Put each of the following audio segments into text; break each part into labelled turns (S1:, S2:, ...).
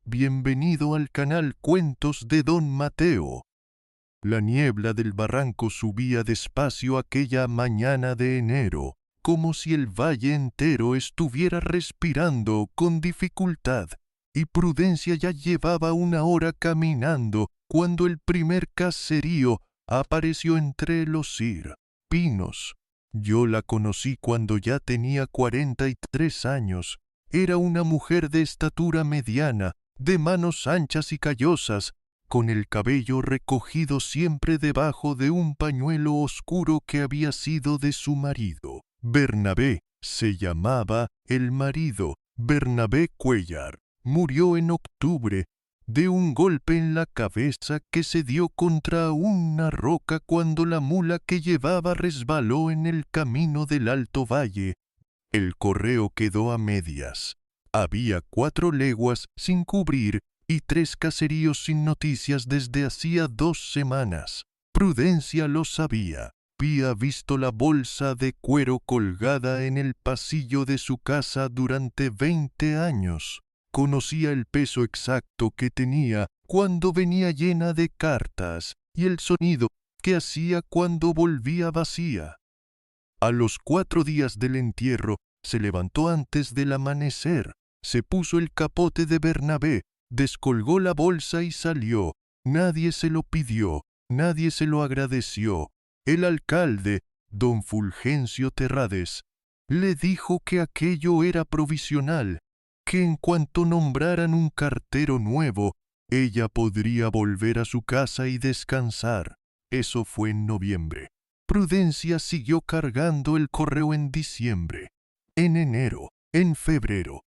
S1: bienvenido al canal Cuentos de Don Mateo. La niebla del barranco subía despacio aquella mañana de enero, como si el valle entero estuviera respirando con dificultad, y Prudencia ya llevaba una hora caminando cuando el primer caserío apareció entre los pinos. Yo la conocí cuando ya tenía 43 años. Era una mujer de estatura mediana, de manos anchas y callosas, con el cabello recogido siempre debajo de un pañuelo oscuro que había sido de su marido. Bernabé se llamaba el marido, Bernabé Cuéllar. Murió en octubre de un golpe en la cabeza que se dio contra una roca cuando la mula que llevaba resbaló en el camino del Alto Valle. El correo quedó a medias. Había 4 leguas sin cubrir y 3 caseríos sin noticias desde hacía 2 semanas. Prudencia lo sabía. Había visto la bolsa de cuero colgada en el pasillo de su casa durante 20 años. Conocía el peso exacto que tenía cuando venía llena de cartas y el sonido que hacía cuando volvía vacía. A los 4 días del entierro, se levantó antes del amanecer, se puso el capote de Bernabé, descolgó la bolsa y salió. Nadie se lo pidió, nadie se lo agradeció. El alcalde, don Fulgencio Terrades, le dijo que aquello era provisional, que en cuanto nombraran un cartero nuevo, ella podría volver a su casa y descansar. Eso fue en noviembre. Prudencia siguió cargando el correo en diciembre, en enero, en febrero.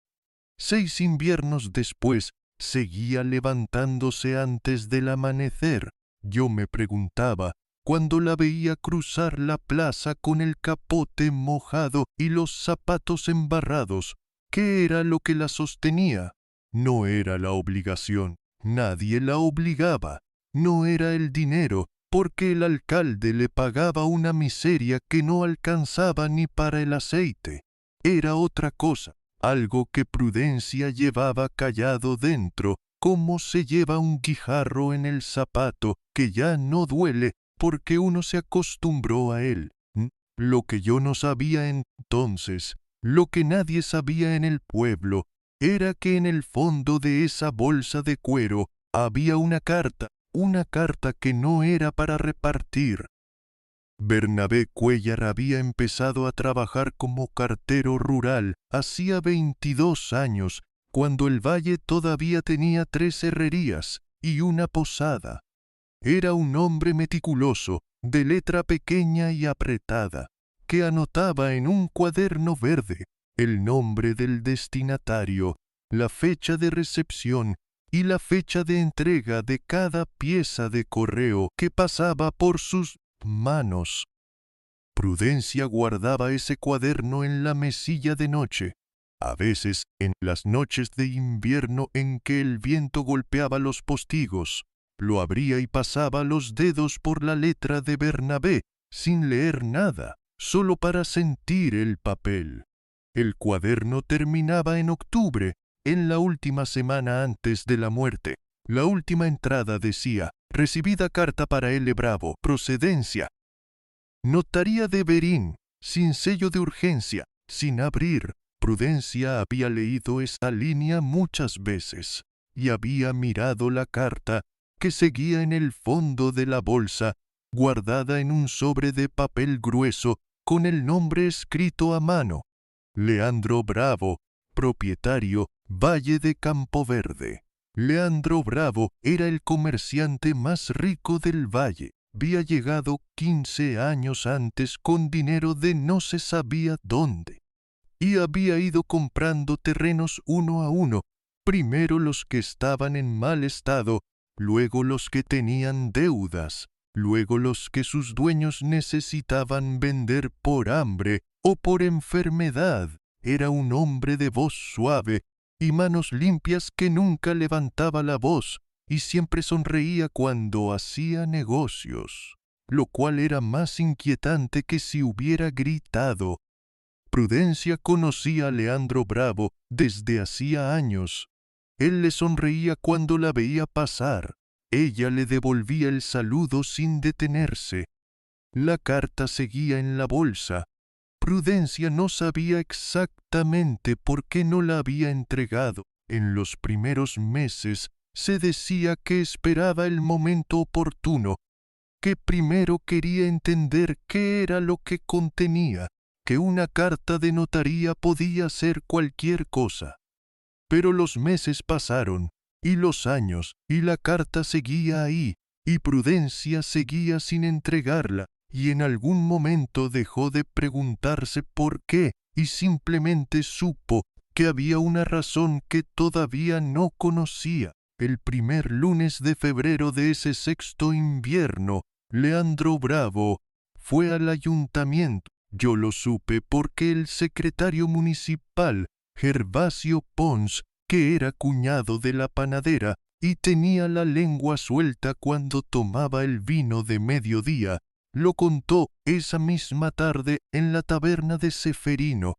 S1: 6 inviernos después, seguía levantándose antes del amanecer. Yo me preguntaba, cuando la veía cruzar la plaza con el capote mojado y los zapatos embarrados, ¿qué era lo que la sostenía? No era la obligación, nadie la obligaba. No era el dinero, porque el alcalde le pagaba una miseria que no alcanzaba ni para el aceite. Era otra cosa, algo que Prudencia llevaba callado dentro, como se lleva un guijarro en el zapato, que ya no duele porque uno se acostumbró a él. Lo que yo no sabía entonces, lo que nadie sabía en el pueblo, era que en el fondo de esa bolsa de cuero había una carta que no era para repartir. Bernabé Cuéllar había empezado a trabajar como cartero rural hacía 22 años, cuando el valle todavía tenía 3 herrerías y una posada. Era un hombre meticuloso, de letra pequeña y apretada, que anotaba en un cuaderno verde el nombre del destinatario, la fecha de recepción y la fecha de entrega de cada pieza de correo que pasaba por sus manos. Prudencia guardaba ese cuaderno en la mesilla de noche. A veces, en las noches de invierno en que el viento golpeaba los postigos, lo abría y pasaba los dedos por la letra de Bernabé, sin leer nada, solo para sentir el papel. El cuaderno terminaba en octubre, en la última semana antes de la muerte. La última entrada decía: recibida carta para L. Bravo, procedencia. Notaría de Berín, sin sello de urgencia, sin abrir. Prudencia había leído esa línea muchas veces y había mirado la carta que seguía en el fondo de la bolsa, guardada en un sobre de papel grueso con el nombre escrito a mano: Leandro Bravo, propietario, Valle de Campo Verde. Leandro Bravo era el comerciante más rico del valle. Había llegado 15 años antes con dinero de no se sabía dónde, y había ido comprando terrenos uno a uno, primero los que estaban en mal estado, luego los que tenían deudas, luego los que sus dueños necesitaban vender por hambre o por enfermedad. Era un hombre de voz suave y manos limpias que nunca levantaba la voz y siempre sonreía cuando hacía negocios, lo cual era más inquietante que si hubiera gritado. Prudencia conocía a Leandro Bravo desde hacía años. Él le sonreía cuando la veía pasar. Ella le devolvía el saludo sin detenerse. La carta seguía en la bolsa. Prudencia no sabía exactamente por qué no la había entregado. En los primeros meses se decía que esperaba el momento oportuno, que primero quería entender qué era lo que contenía, que una carta de notaría podía ser cualquier cosa. Pero los meses pasaron, y los años, y la carta seguía ahí, y Prudencia seguía sin entregarla, y en algún momento dejó de preguntarse por qué, y simplemente supo que había una razón que todavía no conocía. El primer lunes de febrero de ese sexto invierno, Leandro Bravo fue al ayuntamiento. Yo lo supe porque el secretario municipal, Gervasio Pons, que era cuñado de la panadera y tenía la lengua suelta cuando tomaba el vino de mediodía, lo contó esa misma tarde en la taberna de Ceferino.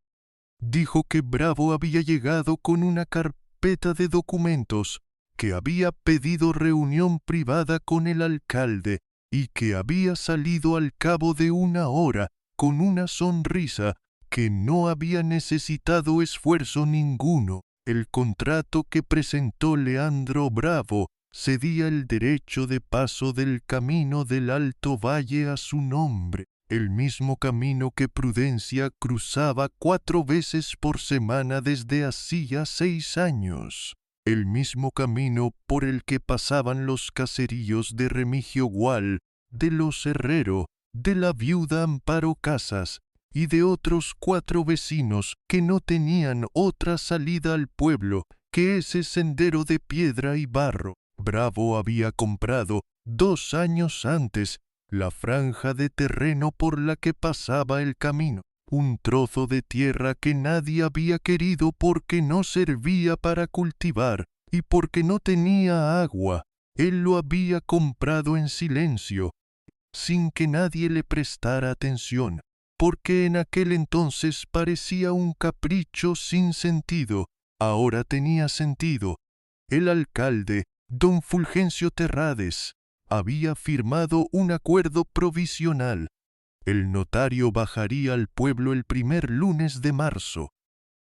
S1: Dijo que Bravo había llegado con una carpeta de documentos, que había pedido reunión privada con el alcalde y que había salido al cabo de una hora con una sonrisa, que no había necesitado esfuerzo ninguno. El contrato que presentó Leandro Bravo cedía el derecho de paso del camino del Alto Valle a su nombre, el mismo camino que Prudencia cruzaba 4 veces por semana desde hacía 6 años, el mismo camino por el que pasaban los caseríos de Remigio Gual, de los Herrero, de la viuda Amparo Casas y de otros 4 vecinos que no tenían otra salida al pueblo que ese sendero de piedra y barro. Bravo había comprado 2 años antes la franja de terreno por la que pasaba el camino, un trozo de tierra que nadie había querido porque no servía para cultivar y porque no tenía agua. Él lo había comprado en silencio, sin que nadie le prestara atención, porque en aquel entonces parecía un capricho sin sentido. Ahora tenía sentido. El alcalde, don Fulgencio Terrades, había firmado un acuerdo provisional. El notario bajaría al pueblo el primer lunes de marzo.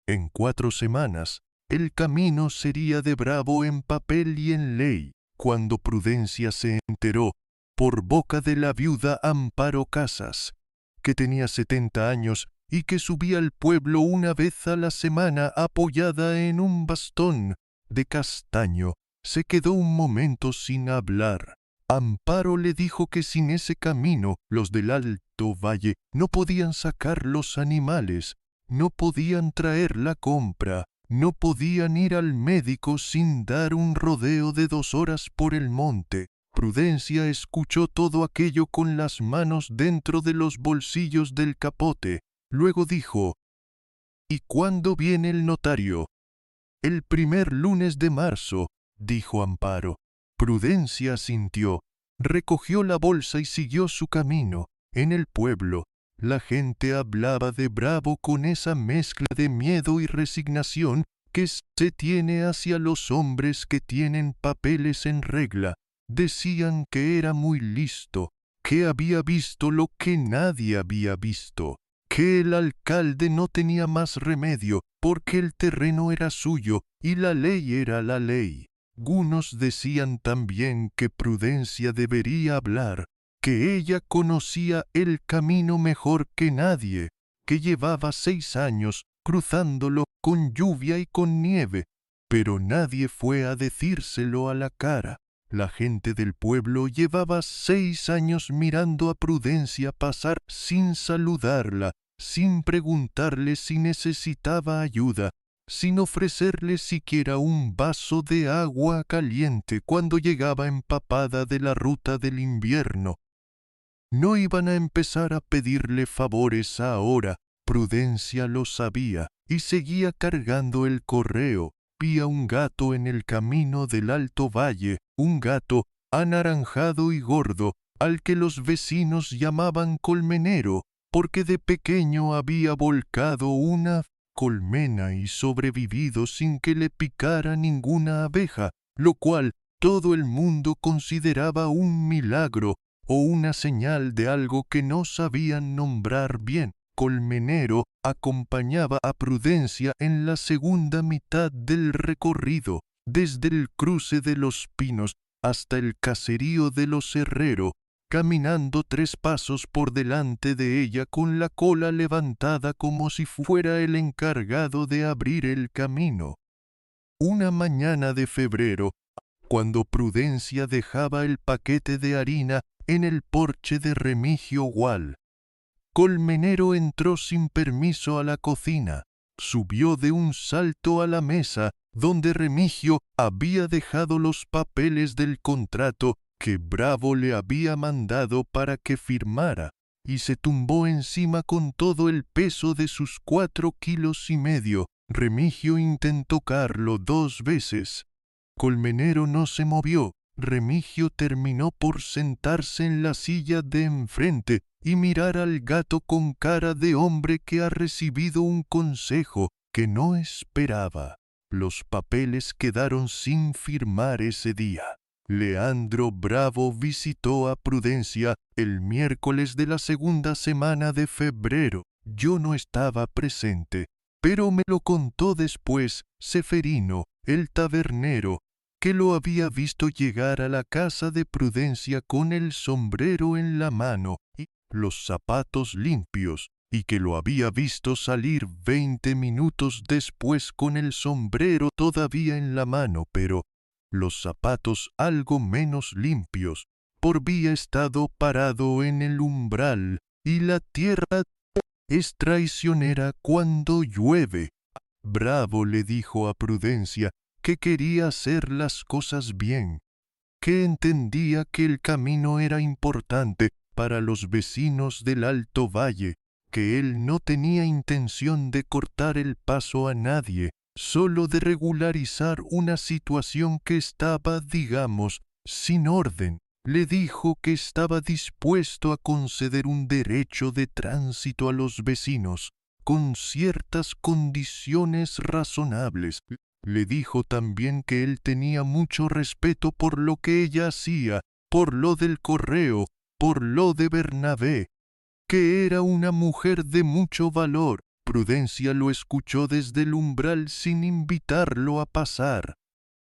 S1: En 4 semanas, el camino sería de Bravo en papel y en ley. Cuando Prudencia se enteró, por boca de la viuda Amparo Casas, que tenía 70 años y que subía al pueblo una vez a la semana apoyada en un bastón de castaño, se quedó un momento sin hablar. Amparo le dijo que sin ese camino los del Alto Valle no podían sacar los animales, no podían traer la compra, no podían ir al médico sin dar un rodeo de 2 horas por el monte. Prudencia escuchó todo aquello con las manos dentro de los bolsillos del capote. Luego dijo: «¿Y cuándo viene el notario?» «El primer lunes de marzo», dijo Amparo. Prudencia asintió, recogió la bolsa y siguió su camino. En el pueblo, la gente hablaba de Bravo con esa mezcla de miedo y resignación que se tiene hacia los hombres que tienen papeles en regla. Decían que era muy listo, que había visto lo que nadie había visto, que el alcalde no tenía más remedio porque el terreno era suyo y la ley era la ley. Algunos decían también que Prudencia debería hablar, que ella conocía el camino mejor que nadie, que llevaba 6 años cruzándolo con lluvia y con nieve, pero nadie fue a decírselo a la cara. La gente del pueblo llevaba 6 años mirando a Prudencia pasar sin saludarla, sin preguntarle si necesitaba ayuda, sin ofrecerle siquiera un vaso de agua caliente cuando llegaba empapada de la ruta del invierno. No iban a empezar a pedirle favores ahora. Prudencia lo sabía y seguía cargando el correo. Vi a un gato en el camino del Alto Valle, un gato anaranjado y gordo, al que los vecinos llamaban colmenero, porque de pequeño había volcado una colmena y sobrevivido sin que le picara ninguna abeja, lo cual todo el mundo consideraba un milagro o una señal de algo que no sabían nombrar bien. Colmenero acompañaba a Prudencia en la segunda mitad del recorrido, desde el cruce de los Pinos hasta el caserío de los Herrero, caminando 3 pasos por delante de ella con la cola levantada como si fuera el encargado de abrir el camino. Una mañana de febrero, cuando Prudencia dejaba el paquete de harina en el porche de Remigio Gual, Colmenero entró sin permiso a la cocina, subió de un salto a la mesa donde Remigio había dejado los papeles del contrato que Bravo le había mandado para que firmara, y se tumbó encima con todo el peso de sus 4,5 kilos. Remigio intentó tocarlo 2 veces. Colmenero no se movió. Remigio terminó por sentarse en la silla de enfrente y mirar al gato con cara de hombre que ha recibido un consejo que no esperaba. Los papeles quedaron sin firmar ese día. Leandro Bravo visitó a Prudencia el miércoles de la segunda semana de febrero. Yo no estaba presente, pero me lo contó después Ceferino, el tabernero, que lo había visto llegar a la casa de Prudencia con el sombrero en la mano y los zapatos limpios, y que lo había visto salir 20 minutos después con el sombrero todavía en la mano, pero los zapatos algo menos limpios, por había estado parado en el umbral, y la tierra es traicionera cuando llueve. Bravo le dijo a Prudencia que quería hacer las cosas bien, que entendía que el camino era importante para los vecinos del Alto Valle, que él no tenía intención de cortar el paso a nadie, solo de regularizar una situación que estaba, digamos, sin orden. Le dijo que estaba dispuesto a conceder un derecho de tránsito a los vecinos, con ciertas condiciones razonables. Le dijo también que él tenía mucho respeto por lo que ella hacía, por lo del correo, por lo de Bernabé, que era una mujer de mucho valor. Prudencia lo escuchó desde el umbral sin invitarlo a pasar.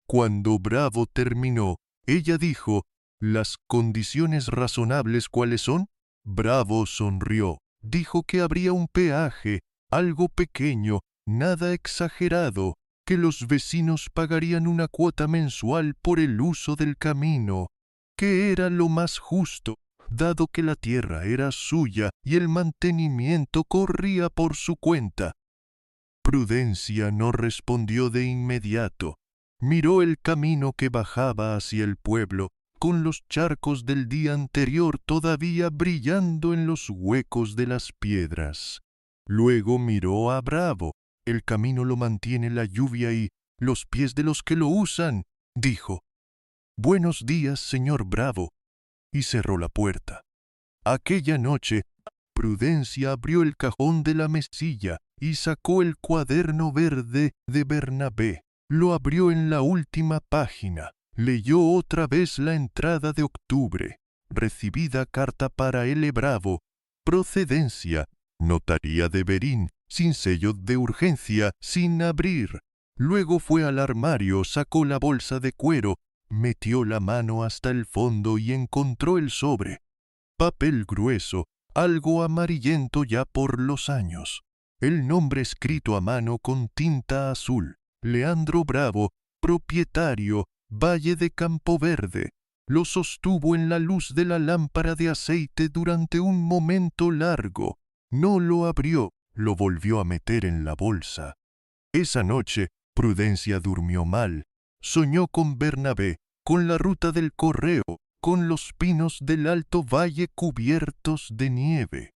S1: Cuando Bravo terminó, ella dijo: «¿Las condiciones razonables cuáles son?». Bravo sonrió. Dijo que habría un peaje, algo pequeño, nada exagerado, que los vecinos pagarían una cuota mensual por el uso del camino, que era lo más justo, dado que la tierra era suya y el mantenimiento corría por su cuenta. Prudencia no respondió de inmediato. Miró el camino que bajaba hacia el pueblo, con los charcos del día anterior todavía brillando en los huecos de las piedras. Luego miró a Bravo. «El camino lo mantiene la lluvia y los pies de los que lo usan», dijo. «Buenos días, señor Bravo», y cerró la puerta. Aquella noche, Prudencia abrió el cajón de la mesilla y sacó el cuaderno verde de Bernabé. Lo abrió en la última página. Leyó otra vez la entrada de octubre. Recibida carta para L. Bravo. Procedencia. Notaría de Berín. Sin sello de urgencia, sin abrir. Luego fue al armario, sacó la bolsa de cuero, metió la mano hasta el fondo y encontró el sobre. Papel grueso, algo amarillento ya por los años. El nombre escrito a mano con tinta azul. Leandro Bravo, propietario, Valle de Campo Verde. Lo sostuvo en la luz de la lámpara de aceite durante un momento largo. No lo abrió. Lo volvió a meter en la bolsa. Esa noche, Prudencia durmió mal. Soñó con Bernabé, con la ruta del correo, con los pinos del Alto Valle cubiertos de nieve.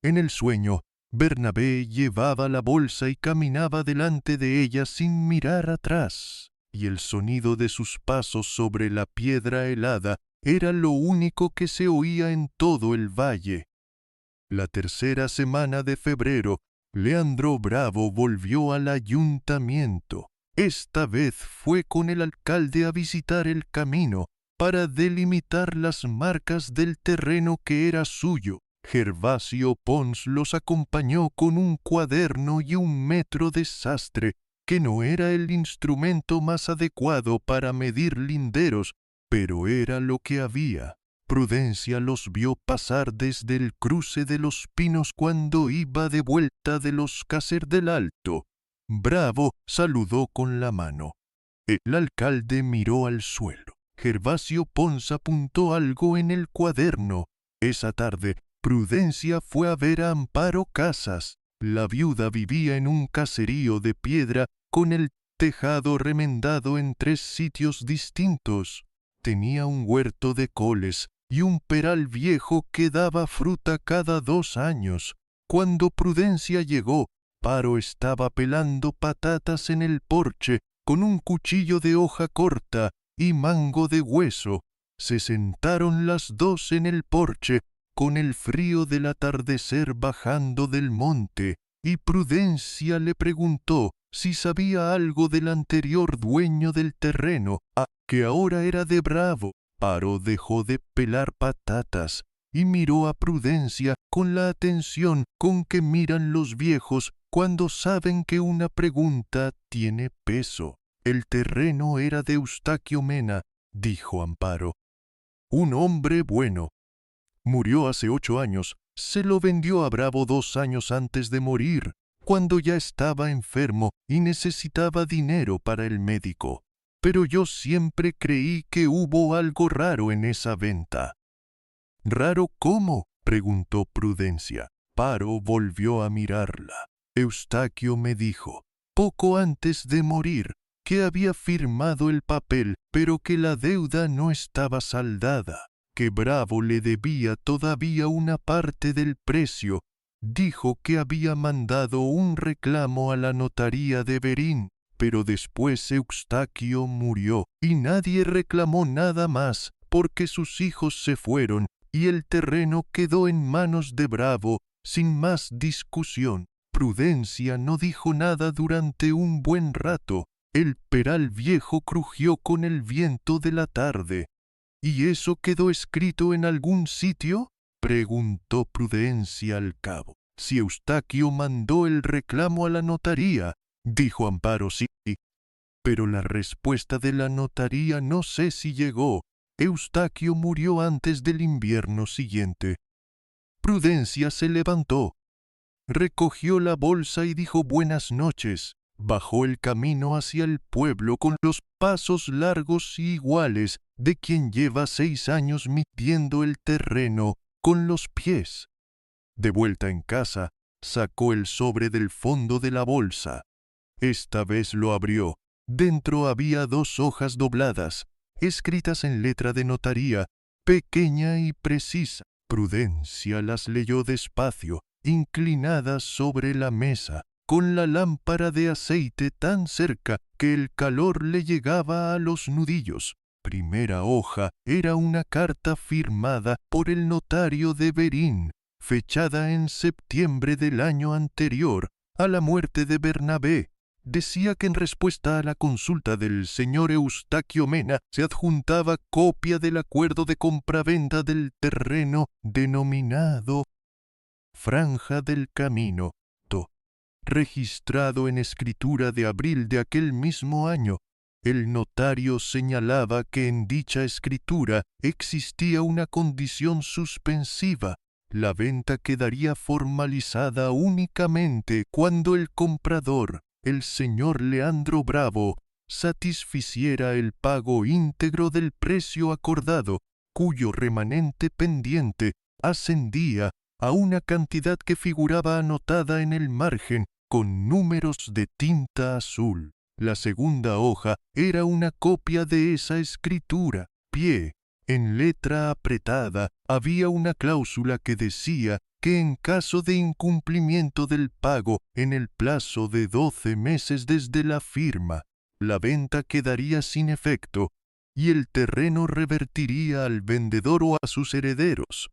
S1: En el sueño, Bernabé llevaba la bolsa y caminaba delante de ella sin mirar atrás, y el sonido de sus pasos sobre la piedra helada era lo único que se oía en todo el valle. La tercera semana de febrero, Leandro Bravo volvió al ayuntamiento. Esta vez fue con el alcalde a visitar el camino para delimitar las marcas del terreno que era suyo. Gervasio Pons los acompañó con un cuaderno y un metro de sastre, que no era el instrumento más adecuado para medir linderos, pero era lo que había. Prudencia los vio pasar desde el cruce de los pinos cuando iba de vuelta de los Cácer del Alto. Bravo saludó con la mano. El alcalde miró al suelo. Gervasio Pons apuntó algo en el cuaderno. Esa tarde, Prudencia fue a ver a Amparo Casas. La viuda vivía en un caserío de piedra con el tejado remendado en 3 sitios distintos. Tenía un huerto de coles y un peral viejo que daba fruta cada 2 años. Cuando Prudencia llegó, Paro estaba pelando patatas en el porche con un cuchillo de hoja corta y mango de hueso. Se sentaron las dos en el porche, con el frío del atardecer bajando del monte, y Prudencia le preguntó si sabía algo del anterior dueño del terreno, que ahora era de Bravo. Paro dejó de pelar patatas y miró a Prudencia con la atención con que miran los viejos cuando saben que una pregunta tiene peso. El terreno era de Eustaquio Mena, dijo Amparo. Un hombre bueno. Murió hace 8 años. Se lo vendió a Bravo 2 años antes de morir, cuando ya estaba enfermo y necesitaba dinero para el médico. Pero yo siempre creí que hubo algo raro en esa venta. ¿Raro cómo?, preguntó Prudencia. Paro volvió a mirarla. Eustaquio me dijo, poco antes de morir, que había firmado el papel, pero que la deuda no estaba saldada, que Bravo le debía todavía una parte del precio. Dijo que había mandado un reclamo a la notaría de Berín, pero después Eustaquio murió y nadie reclamó nada más porque sus hijos se fueron y el terreno quedó en manos de Bravo sin más discusión. Prudencia no dijo nada durante un buen rato. El peral viejo crujió con el viento de la tarde. ¿Y eso quedó escrito en algún sitio?, preguntó Prudencia al cabo. Si Eustaquio mandó el reclamo a la notaría, dijo Amparo. Sí, pero la respuesta de la notaría no sé si llegó. Eustaquio murió antes del invierno siguiente. Prudencia se levantó, recogió la bolsa y dijo buenas noches. Bajó el camino hacia el pueblo con los pasos largos y iguales de quien lleva 6 años midiendo el terreno con los pies. De vuelta en casa, sacó el sobre del fondo de la bolsa. Esta vez lo abrió. Dentro había 2 hojas dobladas, escritas en letra de notaría, pequeña y precisa. Prudencia las leyó despacio, inclinadas sobre la mesa, con la lámpara de aceite tan cerca que el calor le llegaba a los nudillos. Primera hoja era una carta firmada por el notario de Berín, fechada en septiembre del año anterior a la muerte de Bernabé. Decía que en respuesta a la consulta del señor Eustaquio Mena se adjuntaba copia del acuerdo de compraventa del terreno denominado Franja del Camino, registrado en escritura de abril de aquel mismo año. El notario señalaba que en dicha escritura existía una condición suspensiva. La venta quedaría formalizada únicamente cuando el comprador, el señor Leandro Bravo, satisficiera el pago íntegro del precio acordado, cuyo remanente pendiente ascendía a una cantidad que figuraba anotada en el margen con números de tinta azul. La segunda hoja era una copia de esa escritura. Pie, en letra apretada, había una cláusula que decía que en caso de incumplimiento del pago en el plazo de 12 meses desde la firma, la venta quedaría sin efecto y el terreno revertiría al vendedor o a sus herederos.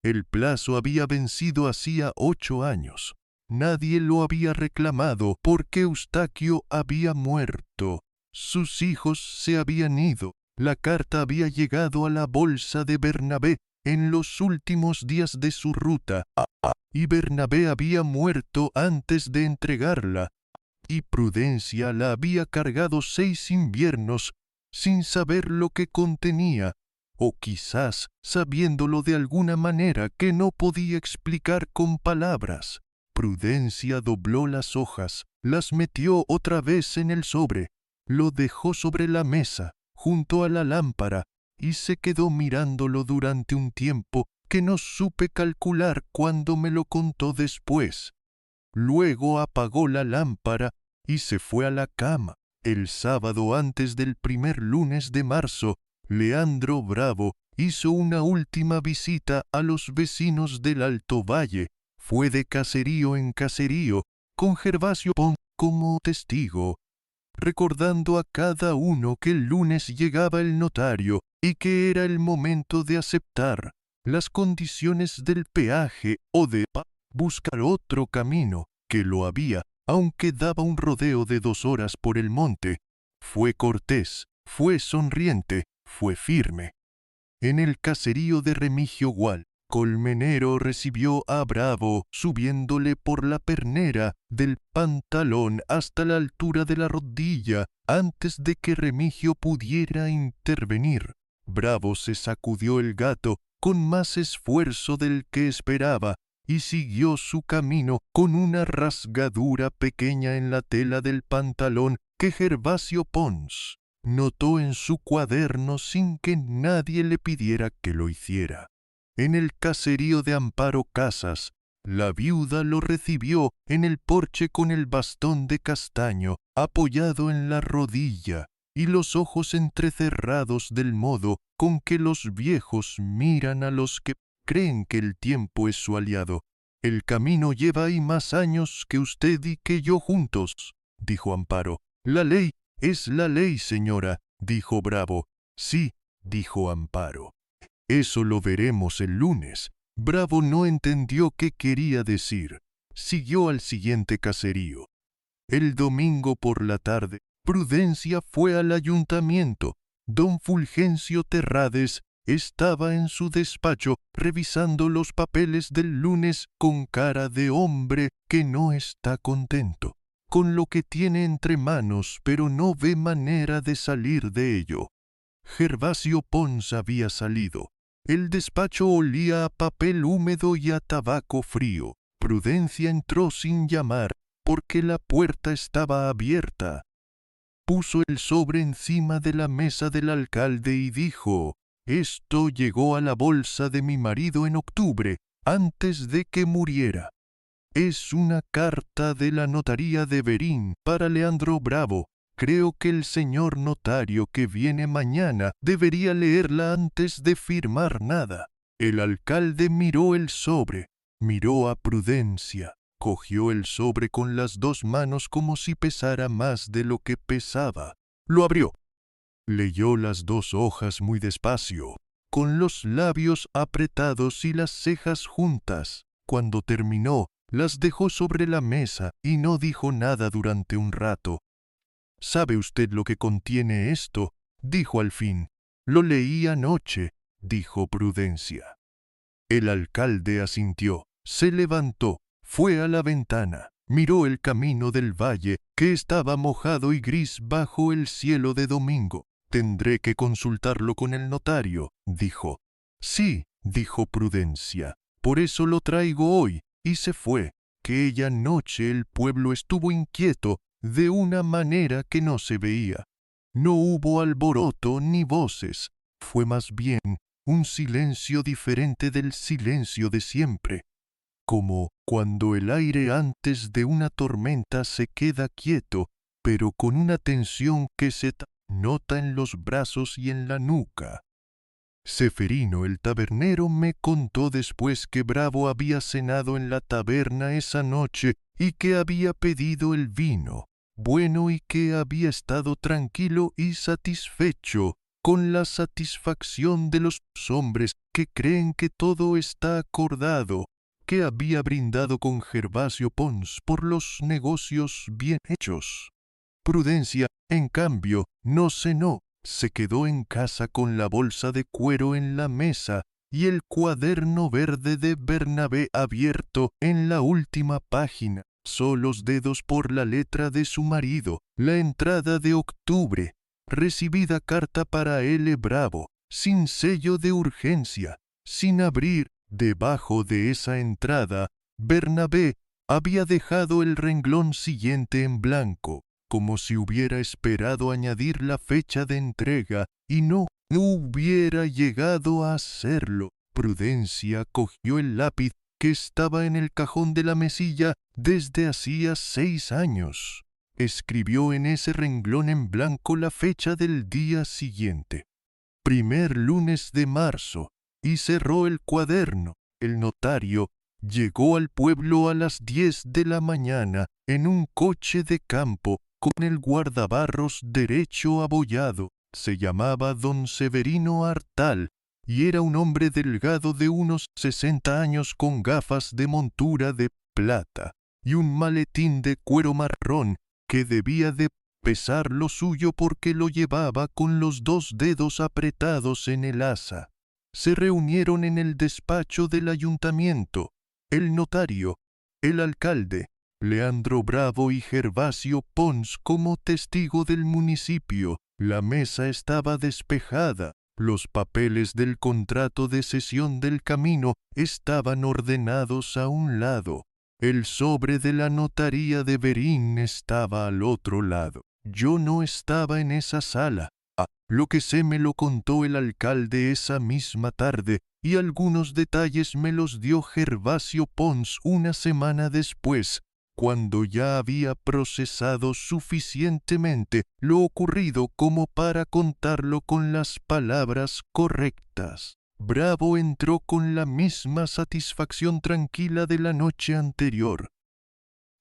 S1: El plazo había vencido hacía 8 años. Nadie lo había reclamado porque Eustaquio había muerto. Sus hijos se habían ido. La carta había llegado a la bolsa de Bernabé en los últimos días de su ruta, y Bernabé había muerto antes de entregarla, y Prudencia la había cargado 6 inviernos sin saber lo que contenía, o quizás sabiéndolo de alguna manera que no podía explicar con palabras. Prudencia dobló las hojas, las metió otra vez en el sobre, lo dejó sobre la mesa, junto a la lámpara, y se quedó mirándolo durante un tiempo que no supe calcular cuando me lo contó después. Luego apagó la lámpara y se fue a la cama. El sábado antes del primer lunes de marzo, Leandro Bravo hizo una última visita a los vecinos del Alto Valle. Fue de caserío en caserío, con Gervasio Pons como testigo, recordando a cada uno que el lunes llegaba el notario y que era el momento de aceptar las condiciones del peaje o de buscar otro camino, que lo había, aunque daba un rodeo de 2 horas por el monte. Fue cortés, fue sonriente, fue firme. En el caserío de Remigio Gual, Colmenero recibió a Bravo subiéndole por la pernera del pantalón hasta la altura de la rodilla antes de que Remigio pudiera intervenir. Bravo se sacudió el gato con más esfuerzo del que esperaba y siguió su camino con una rasgadura pequeña en la tela del pantalón que Gervasio Pons notó en su cuaderno sin que nadie le pidiera que lo hiciera. En el caserío de Amparo Casas, la viuda lo recibió en el porche con el bastón de castaño apoyado en la rodilla y los ojos entrecerrados del modo con que los viejos miran a los que creen que el tiempo es su aliado. «El camino lleva ahí más años que usted y que yo juntos», dijo Amparo. «La ley es la ley, señora», dijo Bravo. «Sí», dijo Amparo. «Eso lo veremos el lunes». Bravo no entendió qué quería decir. Siguió al siguiente caserío. El domingo por la tarde, Prudencia fue al ayuntamiento. Don Fulgencio Terrades estaba en su despacho revisando los papeles del lunes con cara de hombre que no está contento con lo que tiene entre manos, pero no ve manera de salir de ello. Gervasio Pons había salido. El despacho olía a papel húmedo y a tabaco frío. Prudencia entró sin llamar, porque la puerta estaba abierta. Puso el sobre encima de la mesa del alcalde y dijo: «Esto llegó a la bolsa de mi marido en octubre, antes de que muriera. Es una carta de la notaría de Berín para Leandro Bravo. Creo que el señor notario que viene mañana debería leerla antes de firmar nada». El alcalde miró el sobre, miró a Prudencia, cogió el sobre con las 2 manos como si pesara más de lo que pesaba. Lo abrió. Leyó las 2 hojas muy despacio, con los labios apretados y las cejas juntas. Cuando terminó, las dejó sobre la mesa y no dijo nada durante un rato. «¿Sabe usted lo que contiene esto?», dijo al fin. «Lo leí anoche», dijo Prudencia. El alcalde asintió, se levantó, fue a la ventana, miró el camino del valle, que estaba mojado y gris bajo el cielo de domingo. «Tendré que consultarlo con el notario», dijo. «Sí», dijo Prudencia, «por eso lo traigo hoy», y se fue. Aquella noche el pueblo estuvo inquieto de una manera que no se veía. No hubo alboroto ni voces, fue más bien un silencio diferente del silencio de siempre, como cuando el aire antes de una tormenta se queda quieto, pero con una tensión que se nota en los brazos y en la nuca. Seferino el tabernero me contó después que Bravo había cenado en la taberna esa noche y que había pedido el vino bueno y que había estado tranquilo y satisfecho, con la satisfacción de los hombres que creen que todo está acordado, que había brindado con Gervasio Pons por los negocios bien hechos. Prudencia, en cambio, no cenó, se quedó en casa con la bolsa de cuero en la mesa y el cuaderno verde de Bernabé abierto en la última página, solos dedos por la letra de su marido, la entrada de octubre, recibida carta para L. Bravo, sin sello de urgencia, sin abrir. Debajo de esa entrada, Bernabé había dejado el renglón siguiente en blanco, como si hubiera esperado añadir la fecha de entrega y no hubiera llegado a hacerlo. Prudencia cogió el lápiz que estaba en el cajón de la mesilla desde hacía 6 años. Escribió en ese renglón en blanco la fecha del día siguiente, primer lunes de marzo, y cerró el cuaderno. El notario llegó al pueblo a las 10 de la mañana en un coche de campo con el guardabarros derecho abollado. Se llamaba don Severino Artal y era un hombre delgado de unos 60 años con gafas de montura de plata y un maletín de cuero marrón que debía de pesar lo suyo porque lo llevaba con los 2 dedos apretados en el asa. Se reunieron en el despacho del ayuntamiento el notario, el alcalde, Leandro Bravo y Gervasio Pons como testigo del municipio. La mesa estaba despejada, los papeles del contrato de cesión del camino estaban ordenados a un lado. El sobre de la notaría de Verín estaba al otro lado. Yo no estaba en esa sala. Lo que sé me lo contó el alcalde esa misma tarde y algunos detalles me los dio Gervasio Pons una semana después, cuando ya había procesado suficientemente lo ocurrido como para contarlo con las palabras correctas. Bravo entró con la misma satisfacción tranquila de la noche anterior.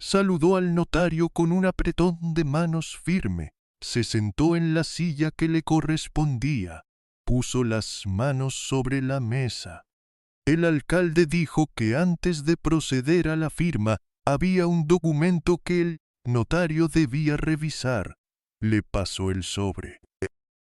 S1: Saludó al notario con un apretón de manos firme. Se sentó en la silla que le correspondía. Puso las manos sobre la mesa. El alcalde dijo que antes de proceder a la firma había un documento que el notario debía revisar. Le pasó el sobre.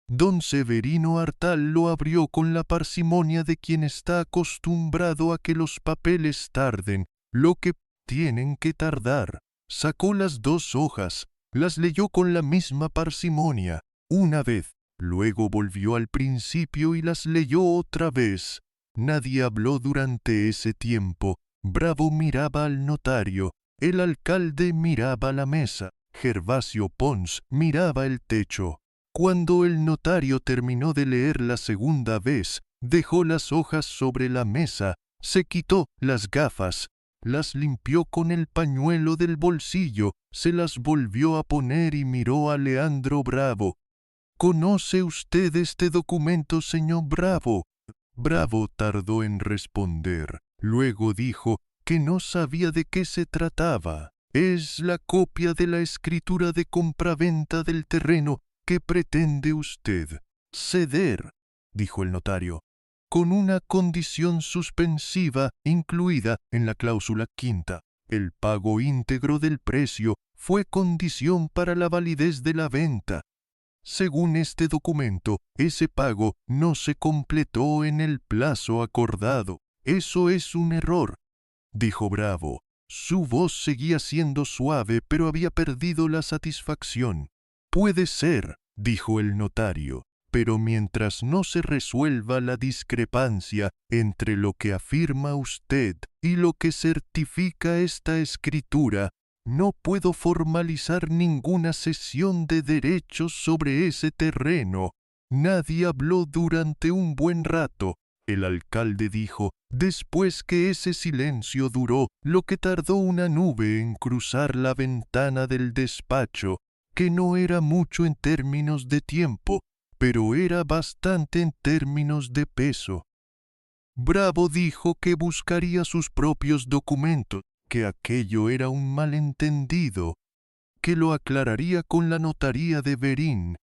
S1: Don Severino Artal lo abrió con la parsimonia de quien está acostumbrado a que los papeles tarden lo que tienen que tardar. Sacó las 2 hojas, las leyó con la misma parsimonia, una vez, luego volvió al principio y las leyó otra vez. Nadie habló durante ese tiempo. Bravo miraba al notario, el alcalde miraba la mesa, Gervasio Pons miraba el techo. Cuando el notario terminó de leer la segunda vez, dejó las hojas sobre la mesa, se quitó las gafas, las limpió con el pañuelo del bolsillo, se las volvió a poner y miró a Leandro Bravo. ¿Conoce usted este documento, señor Bravo? Bravo tardó en responder. Luego dijo que no sabía de qué se trataba. Es la copia de la escritura de compraventa del terreno que pretende usted ceder, dijo el notario, con una condición suspensiva incluida en la cláusula 5. El pago íntegro del precio fue condición para la validez de la venta. Según este documento, ese pago no se completó en el plazo acordado. Eso es un error, dijo Bravo. Su voz seguía siendo suave, pero había perdido la satisfacción. Puede ser, dijo el notario, pero mientras no se resuelva la discrepancia entre lo que afirma usted y lo que certifica esta escritura, no puedo formalizar ninguna cesión de derechos sobre ese terreno. Nadie habló durante un buen rato. El alcalde dijo, después que ese silencio duró lo que tardó una nube en cruzar la ventana del despacho, que no era mucho en términos de tiempo, pero era bastante en términos de peso. Bravo dijo que buscaría sus propios documentos, que aquello era un malentendido, que lo aclararía con la notaría de Verín.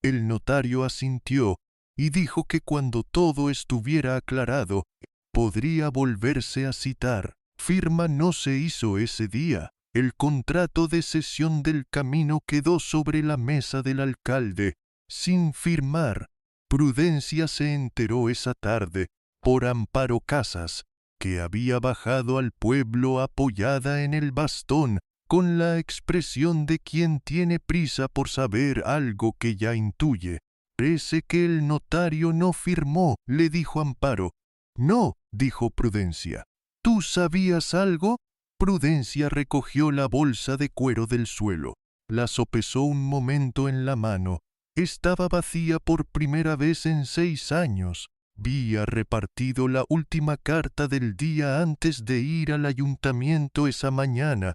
S1: El notario asintió y dijo que cuando todo estuviera aclarado, podría volverse a citar. Firma no se hizo ese día. El contrato de cesión del camino quedó sobre la mesa del alcalde, sin firmar. Prudencia se enteró esa tarde, por Amparo Casas, que había bajado al pueblo apoyada en el bastón, con la expresión de quien tiene prisa por saber algo que ya intuye. Parece que el notario no firmó, le dijo Amparo. No, dijo Prudencia. ¿Tú sabías algo? Prudencia recogió la bolsa de cuero del suelo, la sopesó un momento en la mano. Estaba vacía por primera vez en 6 años. Había repartido la última carta del día antes de ir al ayuntamiento esa mañana,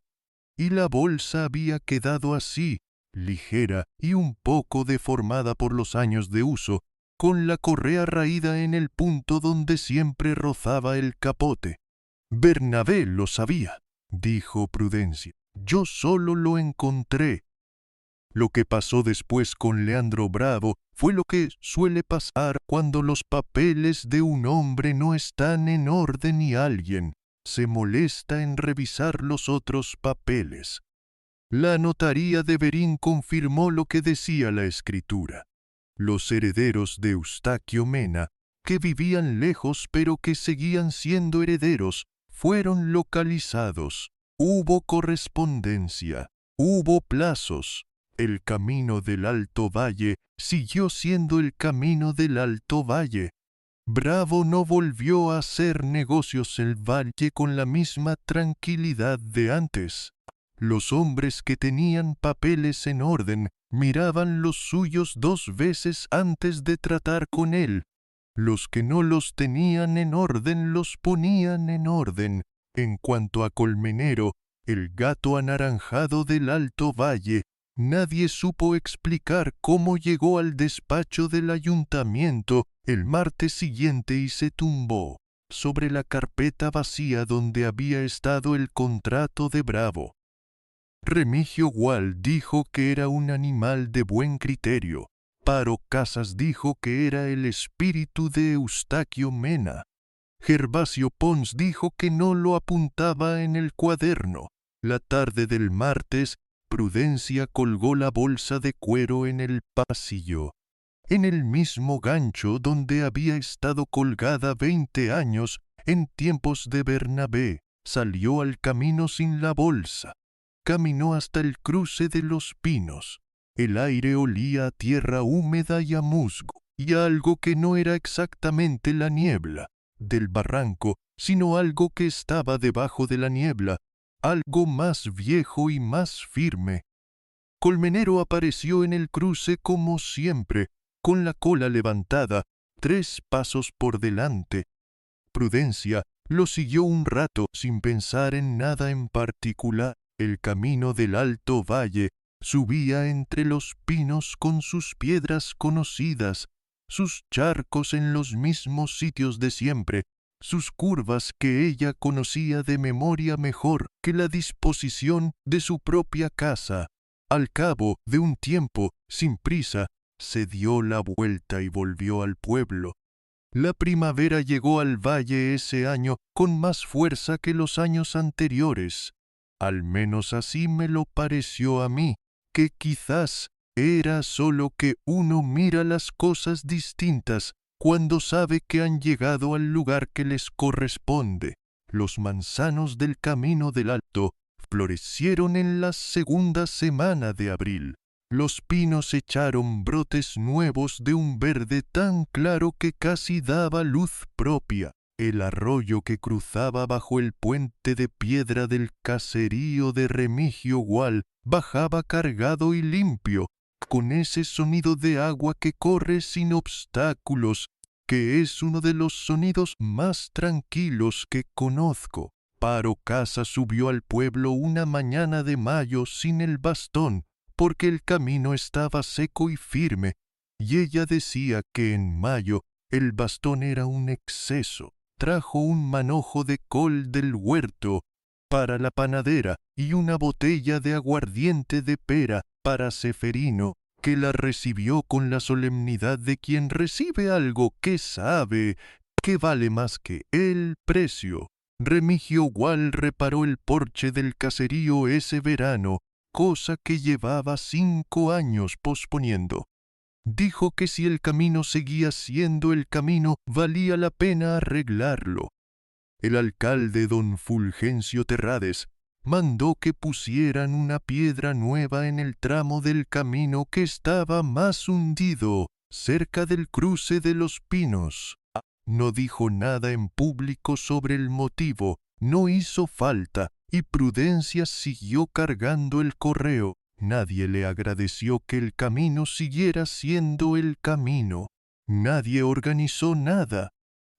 S1: y la bolsa había quedado así, ligera y un poco deformada por los años de uso, con la correa raída en el punto donde siempre rozaba el capote. Bernabé lo sabía, dijo Prudencia. Yo solo lo encontré. Lo que pasó después con Leandro Bravo fue lo que suele pasar cuando los papeles de un hombre no están en orden y alguien se molesta en revisar los otros papeles. La notaría de Berín confirmó lo que decía la escritura. Los herederos de Eustaquio Mena, que vivían lejos pero que seguían siendo herederos, fueron localizados. Hubo correspondencia, hubo plazos. El camino del Alto Valle siguió siendo el camino del Alto Valle. Bravo no volvió a hacer negocios el valle con la misma tranquilidad de antes. Los hombres que tenían papeles en orden miraban los suyos 2 veces antes de tratar con él. Los que no los tenían en orden los ponían en orden. En cuanto a Colmenero, el gato anaranjado del Alto Valle, nadie supo explicar cómo llegó al despacho del ayuntamiento el martes siguiente y se tumbó sobre la carpeta vacía donde había estado el contrato de Bravo. Remigio Gual dijo que era un animal de buen criterio. Paro Casas dijo que era el espíritu de Eustaquio Mena. Gervasio Pons dijo que no lo apuntaba en el cuaderno. La tarde del martes, Prudencia colgó la bolsa de cuero en el pasillo, en el mismo gancho donde había estado colgada 20 años en tiempos de Bernabé. Salió al camino sin la bolsa. Caminó hasta el cruce de los pinos. El aire olía a tierra húmeda y a musgo, y a algo que no era exactamente la niebla del barranco, sino algo que estaba debajo de la niebla, algo más viejo y más firme. Colmenero apareció en el cruce como siempre, con la cola levantada, 3 pasos por delante. Prudencia lo siguió un rato sin pensar en nada en particular. El camino del Alto Valle subía entre los pinos con sus piedras conocidas, sus charcos en los mismos sitios de siempre, sus curvas que ella conocía de memoria mejor que la disposición de su propia casa. Al cabo de un tiempo, sin prisa, se dio la vuelta y volvió al pueblo. La primavera llegó al valle ese año con más fuerza que los años anteriores. Al menos así me lo pareció a mí, que quizás era solo que uno mira las cosas distintas cuando sabe que han llegado al lugar que les corresponde. Los manzanos del camino del Alto florecieron en la segunda semana de abril. Los pinos echaron brotes nuevos de un verde tan claro que casi daba luz propia. El arroyo que cruzaba bajo el puente de piedra del caserío de Remigio Gual bajaba cargado y limpio, con ese sonido de agua que corre sin obstáculos, que es uno de los sonidos más tranquilos que conozco. Paro Casas subió al pueblo una mañana de mayo sin el bastón, porque el camino estaba seco y firme, y ella decía que en mayo el bastón era un exceso. Trajo un manojo de col del huerto para la panadera y una botella de aguardiente de pera para Ceferino, que la recibió con la solemnidad de quien recibe algo que sabe que vale más que el precio. Remigio Gual reparó el porche del caserío ese verano, cosa que llevaba 5 años posponiendo. Dijo que si el camino seguía siendo el camino, valía la pena arreglarlo. El alcalde don Fulgencio Terrades mandó que pusieran una piedra nueva en el tramo del camino que estaba más hundido, cerca del cruce de los pinos. No dijo nada en público sobre el motivo, no hizo falta, y Prudencia siguió cargando el correo. Nadie le agradeció que el camino siguiera siendo el camino. Nadie organizó nada.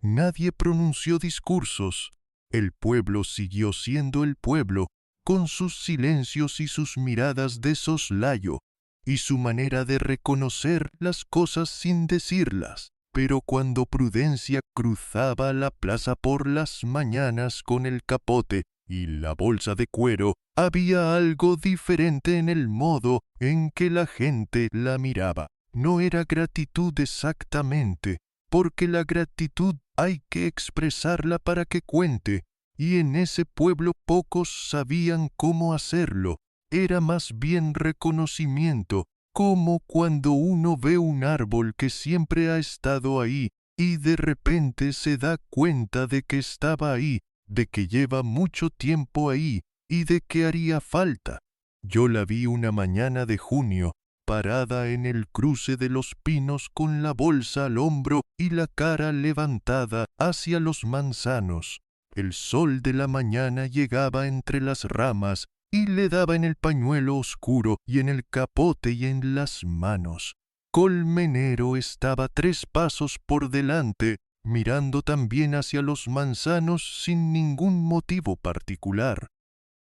S1: Nadie pronunció discursos. El pueblo siguió siendo el pueblo, con sus silencios y sus miradas de soslayo, y su manera de reconocer las cosas sin decirlas. Pero cuando Prudencia cruzaba la plaza por las mañanas con el capote y la bolsa de cuero, había algo diferente en el modo en que la gente la miraba. No era gratitud exactamente, porque la gratitud hay que expresarla para que cuente, y en ese pueblo pocos sabían cómo hacerlo. Era más bien reconocimiento, como cuando uno ve un árbol que siempre ha estado ahí y de repente se da cuenta de que estaba ahí, de que lleva mucho tiempo ahí y de que haría falta. Yo la vi una mañana de junio, parada en el cruce de los pinos con la bolsa al hombro y la cara levantada hacia los manzanos. El sol de la mañana llegaba entre las ramas y le daba en el pañuelo oscuro y en el capote y en las manos. Colmenero estaba 3 pasos por delante, mirando también hacia los manzanos sin ningún motivo particular.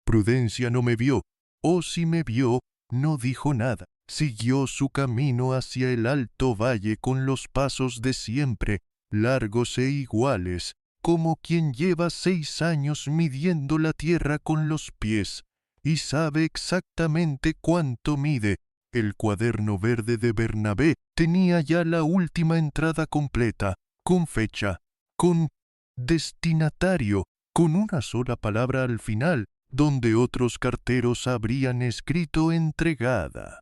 S1: Prudencia no me vio, o si me vio, no dijo nada. Siguió su camino hacia el alto valle con los pasos de siempre, largos e iguales, como quien lleva 6 años midiendo la tierra con los pies, y sabe exactamente cuánto mide. El cuaderno verde de Bernabé tenía ya la última entrada completa, con fecha, con destinatario, con una sola palabra al final, donde otros carteros habrían escrito entregada.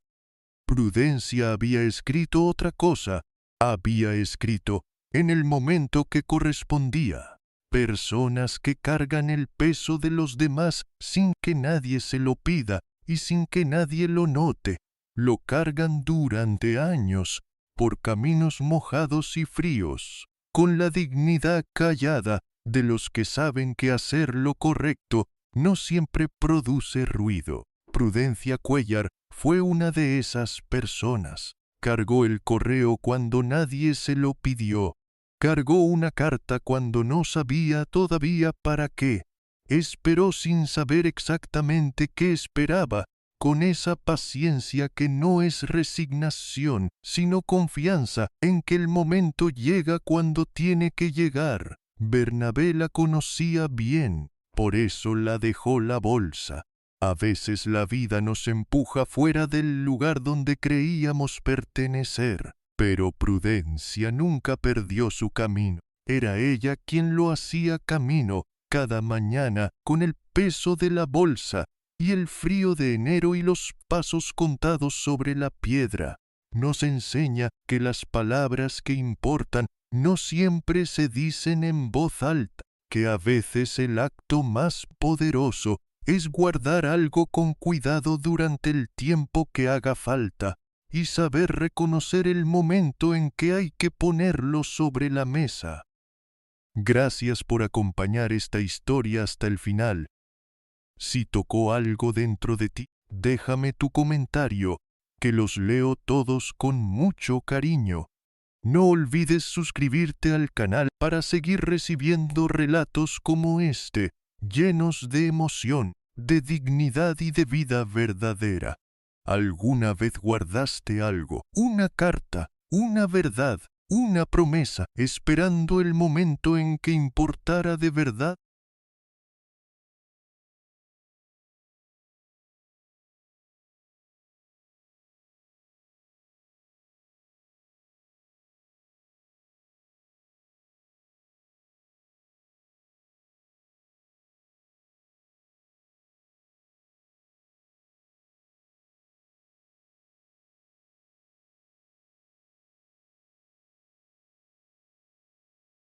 S1: Prudencia había escrito otra cosa, había escrito, en el momento que correspondía, personas que cargan el peso de los demás sin que nadie se lo pida y sin que nadie lo note, lo cargan durante años, por caminos mojados y fríos, con la dignidad callada de los que saben que hacer lo correcto no siempre produce ruido. Prudencia Cuéllar fue una de esas personas. Cargó el correo cuando nadie se lo pidió. Cargó una carta cuando no sabía todavía para qué. Esperó sin saber exactamente qué esperaba, con esa paciencia que no es resignación, sino confianza en que el momento llega cuando tiene que llegar. Bernabé la conocía bien, por eso la dejó la bolsa. A veces la vida nos empuja fuera del lugar donde creíamos pertenecer, pero Prudencia nunca perdió su camino. Era ella quien lo hacía camino cada mañana con el peso de la bolsa y el frío de enero y los pasos contados sobre la piedra. Nos enseña que las palabras que importan no siempre se dicen en voz alta, que a veces el acto más poderoso es guardar algo con cuidado durante el tiempo que haga falta y saber reconocer el momento en que hay que ponerlo sobre la mesa. Gracias por acompañar esta historia hasta el final. Si tocó algo dentro de ti, déjame tu comentario, que los leo todos con mucho cariño. No olvides suscribirte al canal para seguir recibiendo relatos como este, llenos de emoción, de dignidad y de vida verdadera. ¿Alguna vez guardaste algo, una carta, una verdad, una promesa, esperando el momento en que importara de verdad?